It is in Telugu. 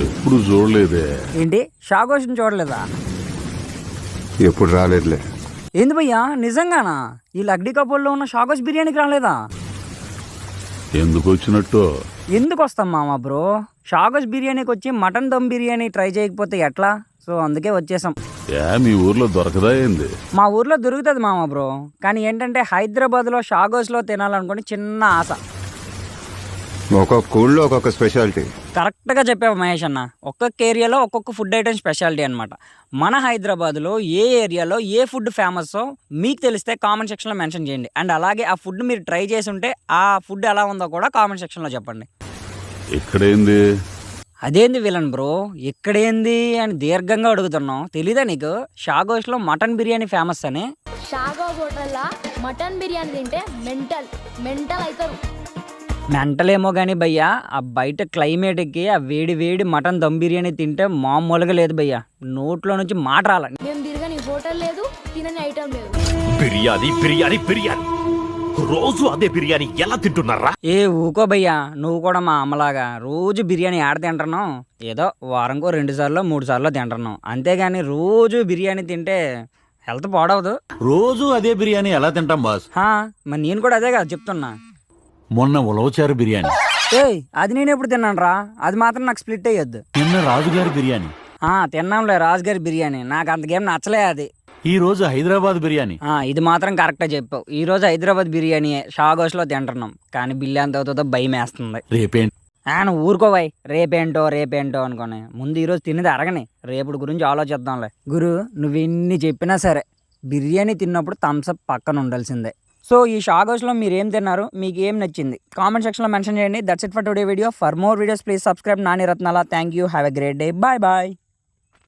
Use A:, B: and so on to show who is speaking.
A: ఎప్పుడు చూడలేదే.
B: ఏంటి షాగోష్ని చూడలేదా?
C: ఎప్పుడు రాలేదులే.
B: ఏంది భయ్యా నిజంగానా? ఈ లగ్డీ కపూర్లో ఉన్న షాగోష్ బిర్యానీకి రాలేదా?
A: ఎందుకు వచ్చినట్టు?
B: ఎందుకు వస్తాం మామ బ్రో? షాగోష్ బిర్యానీకి వచ్చి మటన్ దమ్ బిర్యానీ ట్రై చేయకపోతే ఎట్లా? సో అందుకే వచ్చేసాం.
A: మీ ఊర్లో దొరకదా ఏంది?
B: మా ఊర్లో దొరుకుతుంది మామ బ్రో, కానీ ఏంటంటే హైదరాబాద్లో షాగోష్లో తినాలనుకుని చిన్న ఆశ.
C: ఒక్కొక్క ఊళ్ళో ఒక్కొక్క స్పెషాలిటీ.
B: కరెక్ట్గా చెప్పావు మహేష్ అన్న. ఒక్కొక్క ఏరియాలో ఒక్కొక్క ఫుడ్ ఐటమ్ స్పెషాలిటీ అనమాట. మన హైదరాబాద్లో ఏ ఏరియాలో ఏ ఫుడ్ ఫేమస్సో మీకు తెలిస్తే కామెంట్ సెక్షన్లో మెన్షన్ చేయండి. అండ్ అలాగే ఆ ఫుడ్ మీరు ట్రై చేసి ఉంటే ఆ ఫుడ్ ఎలా ఉందో కూడా కామెంట్ సెక్షన్లో చెప్పండి.
A: ఇక్కడేంది?
B: అదేంది విలన్ బ్రో, ఇక్కడేంది అని దీర్ఘంగా అడుగుతున్నావు? తెలీదా నీకు షాగోష్లో మటన్ బిర్యానీ ఫేమస్ అని?
D: షాగో హోటల్లో మటన్ బిర్యానీ తింటే మెంటల్ అవుతారు.
B: మెంటలేమో కానీ భయ్యా, ఆ బయట క్లైమేట్కి ఆ వేడి వేడి మటన్ దమ్ బిర్యానీ తింటే మామూలుగా లేదు భయ్యా. నోట్లో నుంచి మాట రాల.
D: మేము తిరగని హోటల్ లేదు, తినని ఐటమ్ లేదు.
E: బిర్యానీ బిర్యానీ బిర్యానీ, రోజు అదే బిర్యానీ ఎలా తింటున్నారా?
B: ఏ ఊకో భయ్యా, నువ్వు కూడా మా అమ్మలాగా రోజు బిర్యానీ ఆడ తింటున్నావు. ఏదో వారంకో 2 సార్లు 3 సార్లు తింటున్నావు, అంతేగాని రోజు బిర్యానీ తింటే హెల్త్ పాడవదు.
F: రోజు అదే బిర్యానీ ఎలా తింటాం బాస్?
B: మరి నేను కూడా అదే కదా చెప్తున్నా.
F: మొన్న ఉలవచారు బిర్యానీ.
B: అది నేను ఎప్పుడు తిన్నాను రా, అది మాత్రం నాకు స్ప్లిట్ అయ్యొద్దు.
F: నిన్న రాజుగారి బిర్యానీ.
B: తిన్నాంలే రాజుగారి బిర్యానీ, నాకు అంతకేం నచ్చలే అది.
F: ఈ రోజు హైదరాబాద్ బిర్యానీ.
B: ఇది మాత్రం కరెక్ట్గా చెప్పావు. ఈ రోజు హైదరాబాద్ బిర్యానీ షాగోష్లో తింటున్నాం, కానీ బిల్లు ఎంత అవుతుందో భయం వేస్తుంది.
F: రేపేంటి?
B: నువ్వు ఊరుకోవాయి, రేపేంటో అనుకోని ముందు ఈరోజు తినేది అరగని, రేపుడు గురించి ఆలోచిద్దాంలే. గురు నువ్వు ఎన్ని చెప్పినా సరే బిర్యానీ తిన్నప్పుడు థమ్స్అప్ పక్కన ఉండాల్సిందే. సో ఈ షాగోష్లో మీరు ఏం తిన్నారు, మీకు ఏం నచ్చింది కామెంట్ సెక్షన్లో మెన్షన్ చేయండి. That's it for today video. For more videos please subscribe Nani Ratnala. Thank you, have a great day, bye bye.